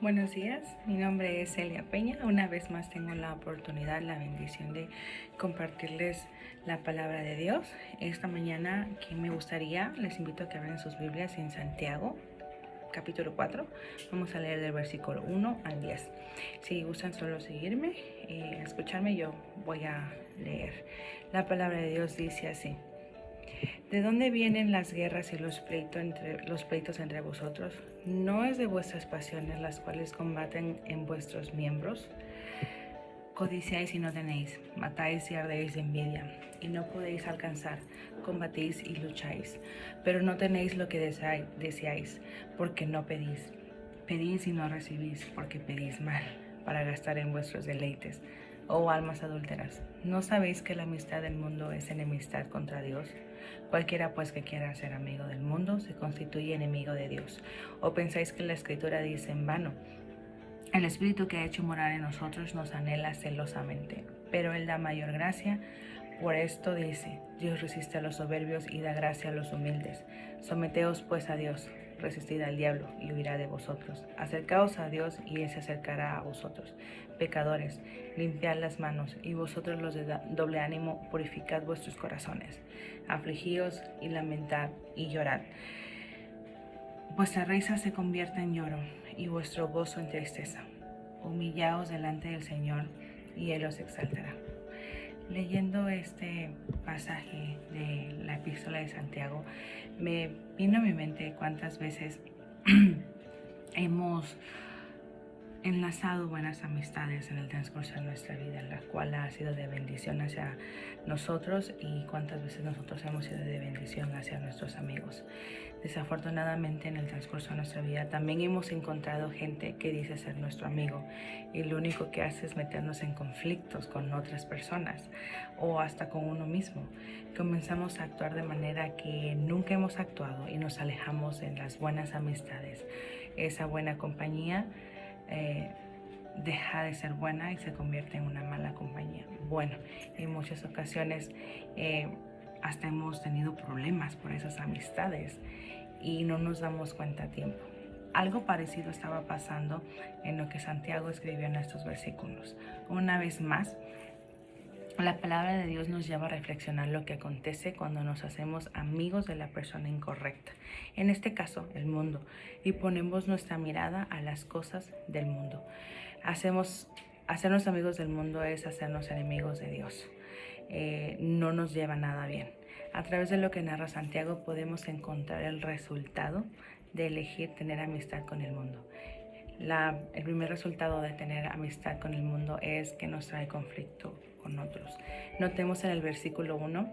Buenos días, mi nombre es Celia Peña. Una vez más tengo la oportunidad, la bendición de compartirles la palabra de Dios. Esta mañana que me gustaría, les invito a que abran sus Biblias en Santiago, capítulo 4. Vamos a leer del versículo 1 al 10. Si gustan solo seguirme, escucharme, yo voy a leer. La palabra de Dios dice así. ¿De dónde vienen las guerras y los pleitos entre vosotros? ¿No es de vuestras pasiones las cuales combaten en vuestros miembros? Codiciáis y no tenéis, matáis y ardéis de envidia, y no podéis alcanzar, combatís y lucháis, pero no tenéis lo que deseáis, porque no pedís. Pedís y no recibís, porque pedís mal, para gastar en vuestros deleites. Oh almas adúlteras, ¿no sabéis que la amistad del mundo es enemistad contra Dios? Cualquiera pues que quiera ser amigo del mundo se constituye enemigo de Dios. ¿O pensáis que la Escritura dice en vano? El Espíritu que ha hecho morar en nosotros nos anhela celosamente, pero Él da mayor gracia. Por esto dice, Dios resiste a los soberbios y da gracia a los humildes. Someteos pues a Dios, resistid al diablo y huirá de vosotros. Acercaos a Dios y Él se acercará a vosotros. Pecadores, limpiad las manos, y vosotros los de doble ánimo, purificad vuestros corazones. Afligíos y lamentad y llorad. Vuestra risa se convierta en lloro y vuestro gozo en tristeza. Humillaos delante del Señor y Él os exaltará. Leyendo este pasaje de la epístola de Santiago, me vino a mi mente cuántas veces hemos enlazado buenas amistades en el transcurso de nuestra vida, la cual ha sido de bendición hacia nosotros, y cuántas veces nosotros hemos sido de bendición hacia nuestros amigos. Desafortunadamente, en el transcurso de nuestra vida también hemos encontrado gente que dice ser nuestro amigo y lo único que hace es meternos en conflictos con otras personas o hasta con uno mismo. Comenzamos a actuar de manera que nunca hemos actuado y nos alejamos de las buenas amistades. Esa buena compañía deja de ser buena y se convierte en una mala compañía. Bueno, en muchas ocasiones hasta hemos tenido problemas por esas amistades y no nos damos cuenta a tiempo. Algo parecido estaba pasando en lo que Santiago escribió en estos versículos. Una vez más, la palabra de Dios nos lleva a reflexionar lo que acontece cuando nos hacemos amigos de la persona incorrecta, en este caso el mundo, y ponemos nuestra mirada a las cosas del mundo. Hacernos amigos del mundo es hacernos enemigos de Dios. No nos lleva nada bien. A través de lo que narra Santiago podemos encontrar el resultado de elegir tener amistad con el mundo. El primer resultado de tener amistad con el mundo es que nos trae conflicto con otros. Notemos en el versículo 1,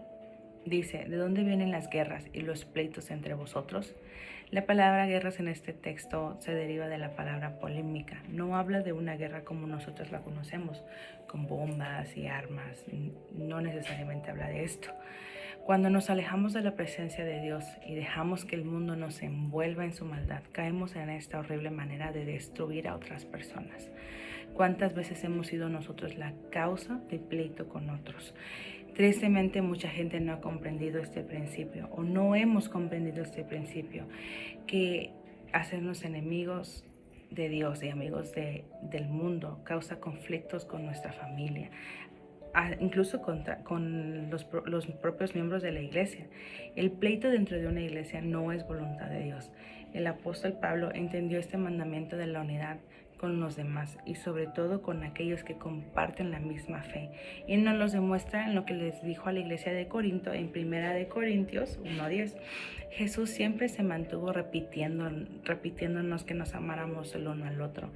dice, ¿de dónde vienen las guerras y los pleitos entre vosotros? La palabra guerras en este texto se deriva de la palabra polémica. No habla de una guerra como nosotros la conocemos, con bombas y armas. No necesariamente habla de esto. Cuando nos alejamos de la presencia de Dios y dejamos que el mundo nos envuelva en su maldad, caemos en esta horrible manera de destruir a otras personas. ¿Cuántas veces hemos sido nosotros la causa de pleito con otros? Tristemente, mucha gente no ha comprendido este principio, o no hemos comprendido este principio, que hacernos enemigos de Dios y amigos del mundo causa conflictos con nuestra familia, incluso con los propios miembros de la iglesia. El pleito dentro de una iglesia no es voluntad de Dios. El apóstol Pablo entendió este mandamiento de la unidad con los demás y sobre todo con aquellos que comparten la misma fe, y nos los demuestra en lo que les dijo a la iglesia de Corinto en 1 Corintios 1:10. Jesús siempre se mantuvo repitiéndonos que nos amáramos el uno al otro.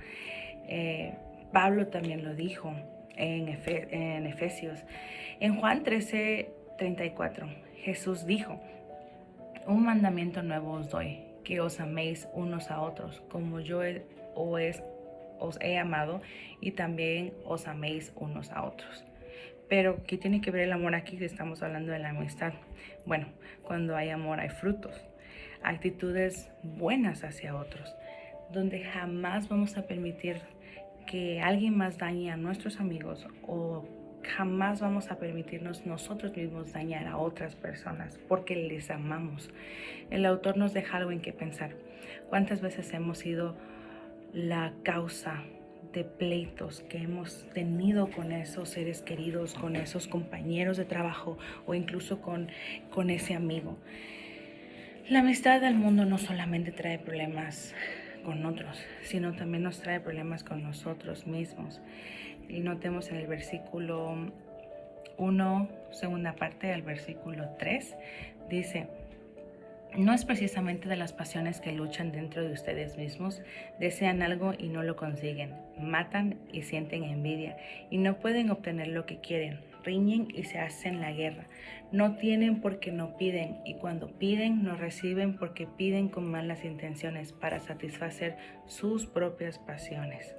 Pablo también lo dijo en Efesios. En Juan 13:34, Jesús dijo, un mandamiento nuevo os doy, que os améis unos a otros, como yo os he amado, y también os améis unos a otros. Pero, ¿qué tiene que ver el amor aquí si estamos hablando de la amistad? Bueno, cuando hay amor hay frutos, actitudes buenas hacia otros, donde jamás vamos a permitir que alguien más dañe a nuestros amigos, o jamás vamos a permitirnos nosotros mismos dañar a otras personas porque les amamos. El autor nos deja algo en qué pensar. ¿Cuántas veces hemos sido la causa de pleitos que hemos tenido con esos seres queridos, con esos compañeros de trabajo o incluso con ese amigo. La amistad del mundo no solamente trae problemas con otros, sino también nos trae problemas con nosotros mismos. Y notemos en el versículo 1, segunda parte del versículo 3, dice: no es precisamente de las pasiones que luchan dentro de ustedes mismos, desean algo y no lo consiguen, matan y sienten envidia y no pueden obtener lo que quieren, riñen y se hacen la guerra, no tienen porque no piden y cuando piden no reciben porque piden con malas intenciones para satisfacer sus propias pasiones.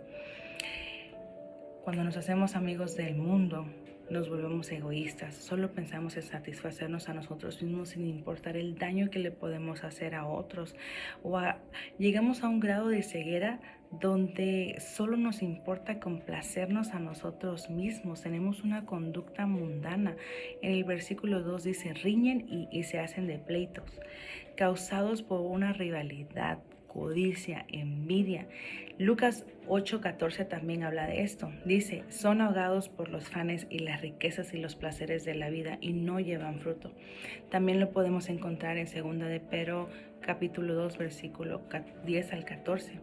Cuando nos hacemos amigos del mundo, nos volvemos egoístas, solo pensamos en satisfacernos a nosotros mismos sin importar el daño que le podemos hacer a otros. Llegamos a un grado de ceguera donde solo nos importa complacernos a nosotros mismos. Tenemos una conducta mundana. En el versículo 2 dice: riñen y se hacen de pleitos, causados por una rivalidad, codicia, envidia. Lucas 8:14 también habla de esto. Dice: son ahogados por los fanes y las riquezas y los placeres de la vida y no llevan fruto. También lo podemos encontrar en 2 de Pedro capítulo 2 versículo 10 al 14.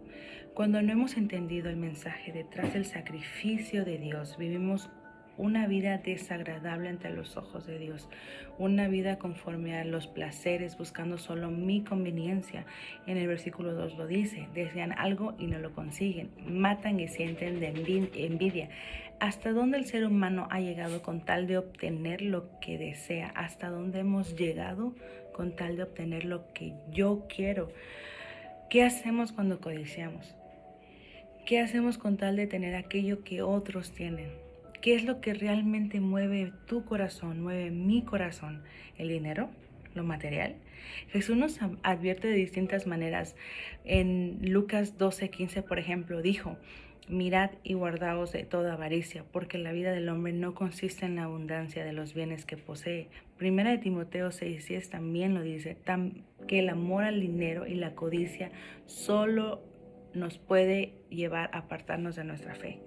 Cuando no hemos entendido el mensaje detrás del sacrificio de Dios, vivimos una vida desagradable ante los ojos de Dios, una vida conforme a los placeres, buscando solo mi conveniencia. En el versículo 2 lo dice: desean algo y no lo consiguen, matan y sienten de envidia. ¿Hasta dónde el ser humano ha llegado con tal de obtener lo que desea? ¿Hasta dónde hemos llegado con tal de obtener lo que yo quiero? ¿Qué hacemos cuando codiciamos? ¿Qué hacemos con tal de tener aquello que otros tienen? ¿Qué es lo que realmente mueve tu corazón, mueve mi corazón? ¿El dinero? ¿Lo material? Jesús nos advierte de distintas maneras. En Lucas 12:15, por ejemplo, dijo: mirad y guardaos de toda avaricia, porque la vida del hombre no consiste en la abundancia de los bienes que posee. Primera de Timoteo 6:10 también lo dice, que el amor al dinero y la codicia solo nos puede llevar a apartarnos de nuestra fe.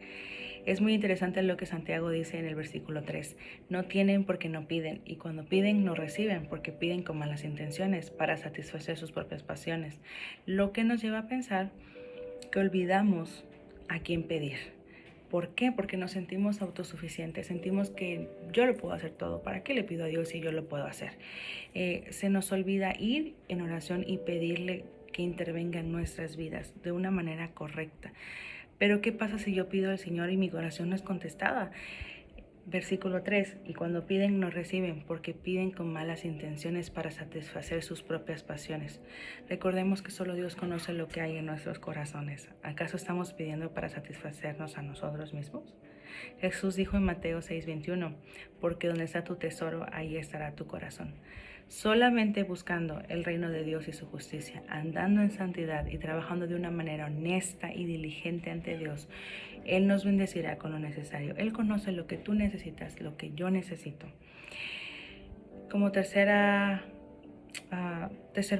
Es muy interesante lo que Santiago dice en el versículo 3. No tienen porque no piden, y cuando piden no reciben porque piden con malas intenciones para satisfacer sus propias pasiones. Lo que nos lleva a pensar que olvidamos a quién pedir. ¿Por qué? Porque nos sentimos autosuficientes, sentimos que yo lo puedo hacer todo. ¿Para qué le pido a Dios si yo lo puedo hacer? Se nos olvida ir en oración y pedirle que intervenga en nuestras vidas de una manera correcta. Pero ¿qué pasa si yo pido al Señor y mi oración no es contestada? Versículo 3, y cuando piden no reciben, porque piden con malas intenciones para satisfacer sus propias pasiones. Recordemos que solo Dios conoce lo que hay en nuestros corazones. ¿Acaso estamos pidiendo para satisfacernos a nosotros mismos? Jesús dijo en Mateo 6:21, porque donde está tu tesoro, ahí estará tu corazón. Solamente buscando el reino de Dios y su justicia, andando en santidad y trabajando de una manera honesta y diligente ante Dios, Él nos bendecirá con lo necesario. Él conoce lo que tú necesitas, lo que yo necesito. Como tercer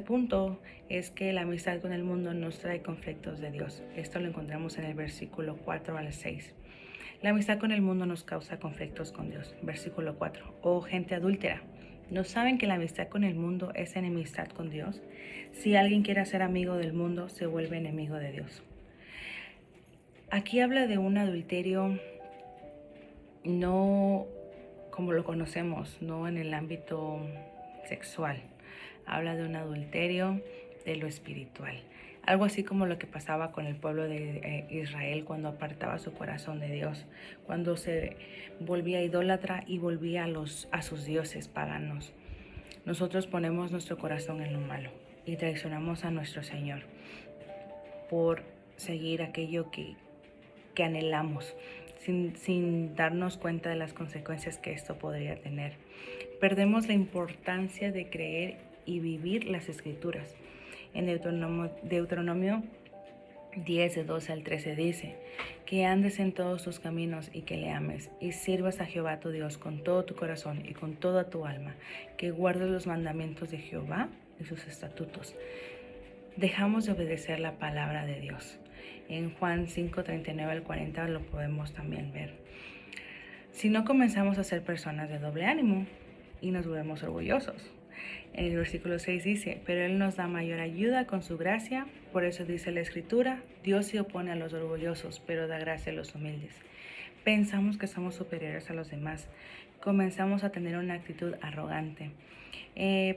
punto es que la amistad con el mundo nos trae conflictos de Dios. Esto lo encontramos en el versículo 4 al 6. La amistad con el mundo nos causa conflictos con Dios. Versículo 4. Oh gente adúltera, ¿no saben que la amistad con el mundo es enemistad con Dios? Si alguien quiere ser amigo del mundo, se vuelve enemigo de Dios. Aquí habla de un adulterio no como lo conocemos, no en el ámbito sexual. Habla de un adulterio de lo espiritual. Algo así como lo que pasaba con el pueblo de Israel cuando apartaba su corazón de Dios, cuando se volvía idólatra y volvía a sus dioses paganos. Nosotros ponemos nuestro corazón en lo malo y traicionamos a nuestro Señor por seguir aquello que anhelamos, sin darnos cuenta de las consecuencias que esto podría tener. Perdemos la importancia de creer y vivir las Escrituras. En Deuteronomio 10, de 12 al 13 dice: que andes en todos tus caminos y que le ames, y sirvas a Jehová tu Dios con todo tu corazón y con toda tu alma, que guardes los mandamientos de Jehová y sus estatutos. Dejamos de obedecer la palabra de Dios. En Juan 5, 39 al 40 lo podemos también ver. Si no, comenzamos a ser personas de doble ánimo y nos volvemos orgullosos. En el versículo 6 dice, pero Él nos da mayor ayuda con su gracia. Por eso dice la Escritura, Dios se opone a los orgullosos, pero da gracia a los humildes. Pensamos que somos superiores a los demás. Comenzamos a tener una actitud arrogante.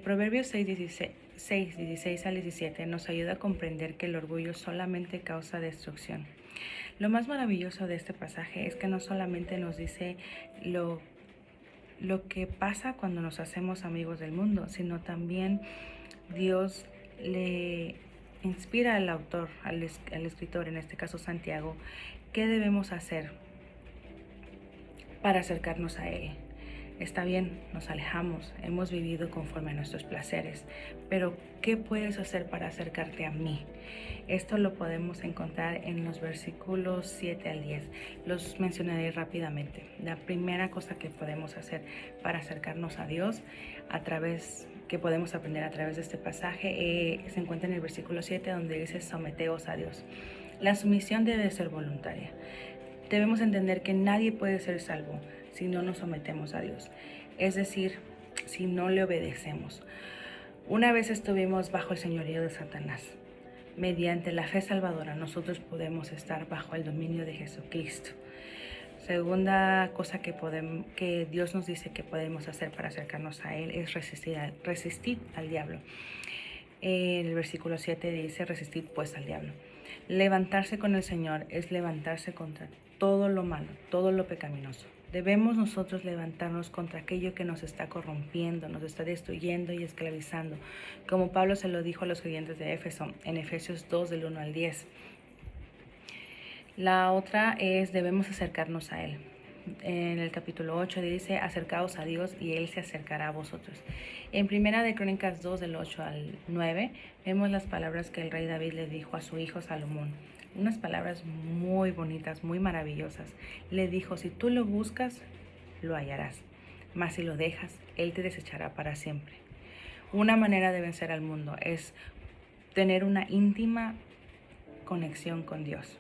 Proverbios 16 al 17 nos ayuda a comprender que el orgullo solamente causa destrucción. Lo más maravilloso de este pasaje es que no solamente nos dice lo que pasa cuando nos hacemos amigos del mundo, sino también Dios le inspira al autor, al escritor, en este caso Santiago, qué debemos hacer para acercarnos a Él. Está bien, nos alejamos, hemos vivido conforme a nuestros placeres, pero ¿qué puedes hacer para acercarte a mí? Esto lo podemos encontrar en los versículos 7 al 10. Los mencionaré rápidamente. La primera cosa que podemos hacer para acercarnos a Dios, que podemos aprender a través de este pasaje, se encuentra en el versículo 7, donde dice, someteos a Dios. La sumisión debe ser voluntaria. Debemos entender que nadie puede ser salvo si no nos sometemos a Dios, es decir, si no le obedecemos. Una vez estuvimos bajo el señorío de Satanás. Mediante la fe salvadora nosotros podemos estar bajo el dominio de Jesucristo. Segunda cosa que Dios nos dice que podemos hacer para acercarnos a Él es resistir al diablo. El versículo 7 dice, resistid pues al diablo. Levantarse con el Señor es levantarse contra todo lo malo, todo lo pecaminoso. Debemos nosotros levantarnos contra aquello que nos está corrompiendo, nos está destruyendo y esclavizando, como Pablo se lo dijo a los creyentes de Éfeso en Efesios 2 del 1 al 10. La otra es, debemos acercarnos a Él. En el capítulo 8 dice, acercaos a Dios y Él se acercará a vosotros. En Primera de Crónicas 2 del 8 al 9 vemos las palabras que el rey David le dijo a su hijo Salomón. Unas palabras muy bonitas, muy maravillosas. Le dijo, si tú lo buscas, lo hallarás. Mas si lo dejas, Él te desechará para siempre. Una manera de vencer al mundo es tener una íntima conexión con Dios.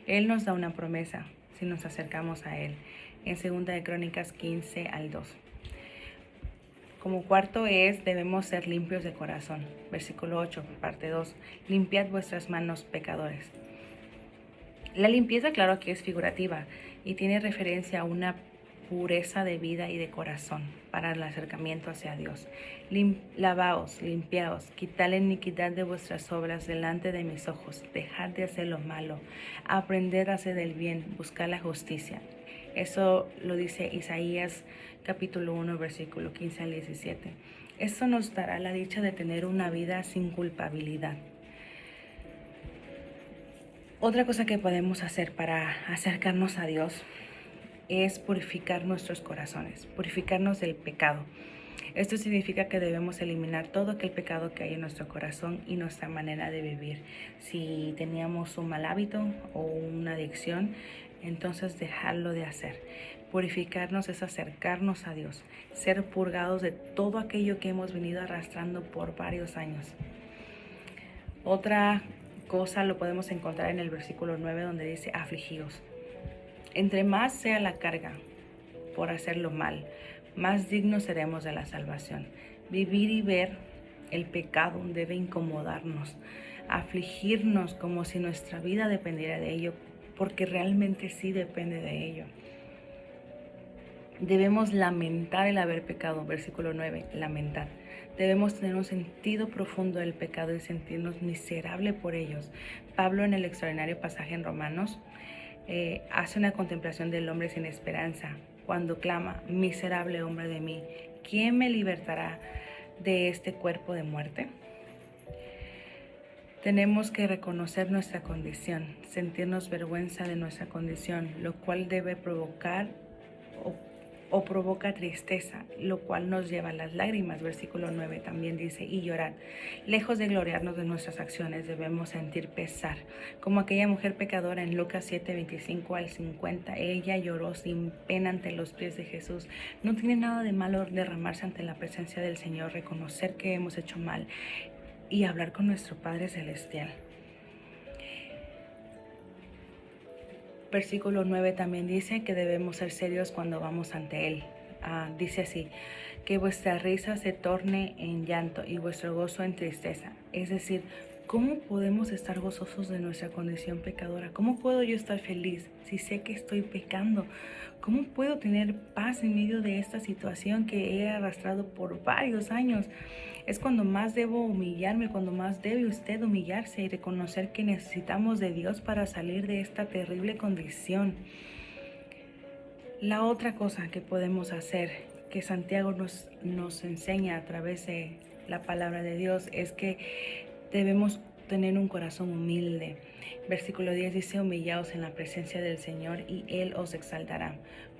Él nos da una promesa si nos acercamos a Él. En 2 de Crónicas 15 al 2. Como cuarto debemos ser limpios de corazón. Versículo 8, parte 2. Limpiad vuestras manos, pecadores. La limpieza, claro que es figurativa y tiene referencia a una pureza de vida y de corazón para el acercamiento hacia Dios. Lavaos, limpiaos, quitad la iniquidad de vuestras obras delante de mis ojos, dejad de hacer lo malo, aprended a hacer el bien, buscad la justicia. Eso lo dice Isaías capítulo 1, versículo 15 al 17. Esto nos dará la dicha de tener una vida sin culpabilidad. Otra cosa que podemos hacer para acercarnos a Dios es purificar nuestros corazones, purificarnos del pecado. Esto significa que debemos eliminar todo aquel pecado que hay en nuestro corazón y nuestra manera de vivir. Si teníamos un mal hábito o una adicción, entonces dejarlo de hacer. Purificarnos es acercarnos a Dios, ser purgados de todo aquello que hemos venido arrastrando por varios años. Otra cosa lo podemos encontrar en el versículo 9, donde dice, afligíos. Entre más sea la carga por hacerlo mal, más dignos seremos de la salvación. Vivir y ver el pecado debe incomodarnos, afligirnos como si nuestra vida dependiera de ello, porque realmente sí depende de ello. Debemos lamentar el haber pecado, versículo 9, lamentar. Debemos tener un sentido profundo del pecado y sentirnos miserables por ellos. Pablo, en el extraordinario pasaje en Romanos, hace una contemplación del hombre sin esperanza cuando clama, miserable hombre de mí, ¿quién me libertará de este cuerpo de muerte? Tenemos que reconocer nuestra condición, sentirnos vergüenza de nuestra condición, lo cual debe provocar o provoca tristeza, lo cual nos lleva a las lágrimas. Versículo 9 también dice, y llorad. Lejos de gloriarnos de nuestras acciones, debemos sentir pesar. Como aquella mujer pecadora en Lucas 7, 25 al 50, ella lloró sin pena ante los pies de Jesús. No tiene nada de malo derramarse ante la presencia del Señor, reconocer que hemos hecho mal y hablar con nuestro Padre Celestial. Versículo 9 también dice que debemos ser serios cuando vamos ante Él. Dice así, que vuestra risa se torne en llanto y vuestro gozo en tristeza. Es decir, ¿cómo podemos estar gozosos de nuestra condición pecadora? ¿Cómo puedo yo estar feliz si sé que estoy pecando? ¿Cómo puedo tener paz en medio de esta situación que he arrastrado por varios años? Es cuando más debo humillarme, cuando más debe usted humillarse y reconocer que necesitamos de Dios para salir de esta terrible condición. La otra cosa que podemos hacer, que Santiago nos enseña a través de la palabra de Dios, es que debemos tener un corazón humilde. Versículo 10 dice, humillaos en la presencia del Señor y Él os exaltará.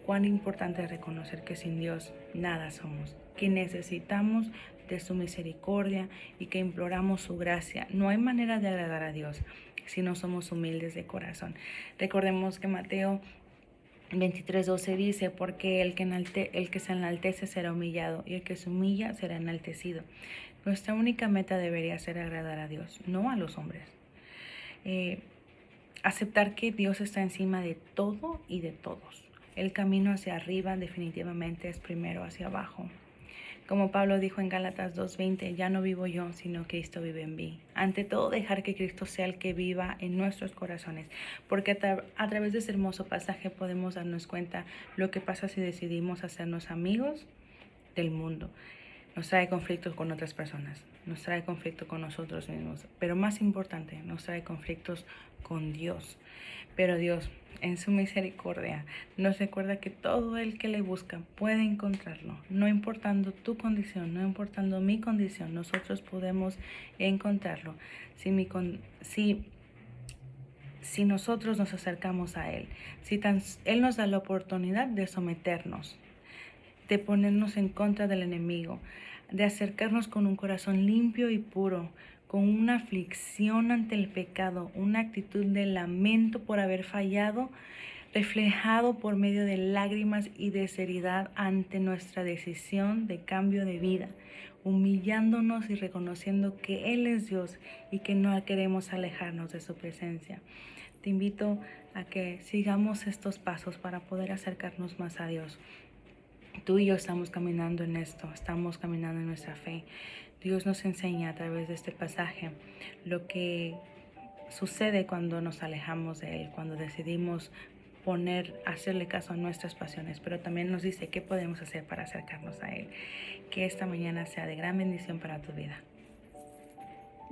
Cuán importante es reconocer que sin Dios nada somos, que necesitamos de su misericordia y que imploramos su gracia. No hay manera de agradar a Dios si no somos humildes de corazón. Recordemos que Mateo 23:12 dice, porque el que se enaltece será humillado y el que se humilla será enaltecido. Nuestra única meta debería ser agradar a Dios, no a los hombres. Aceptar que Dios está encima de todo y de todos. El camino hacia arriba definitivamente es primero hacia abajo. Como Pablo dijo en Gálatas 2:20, ya no vivo yo, sino Cristo vive en mí. Ante todo, dejar que Cristo sea el que viva en nuestros corazones, porque a través de ese hermoso pasaje podemos darnos cuenta lo que pasa si decidimos hacernos amigos del mundo. Nos trae conflictos con otras personas, nos trae conflictos con nosotros mismos, pero más importante, nos trae conflictos con Dios. Pero Dios, en su misericordia, nos recuerda que todo el que le busca puede encontrarlo. No importando tu condición, no importando mi condición, nosotros podemos encontrarlo. Si nosotros nos acercamos a Él, Él nos da la oportunidad de someternos, de ponernos en contra del enemigo, de acercarnos con un corazón limpio y puro, con una aflicción ante el pecado, una actitud de lamento por haber fallado, reflejado por medio de lágrimas y de seriedad ante nuestra decisión de cambio de vida, humillándonos y reconociendo que Él es Dios y que no queremos alejarnos de su presencia. Te invito a que sigamos estos pasos para poder acercarnos más a Dios. Tú y yo estamos caminando en esto, estamos caminando en nuestra fe. Dios nos enseña a través de este pasaje lo que sucede cuando nos alejamos de Él, cuando decidimos hacerle caso a nuestras pasiones, pero también nos dice qué podemos hacer para acercarnos a Él. Que esta mañana sea de gran bendición para tu vida.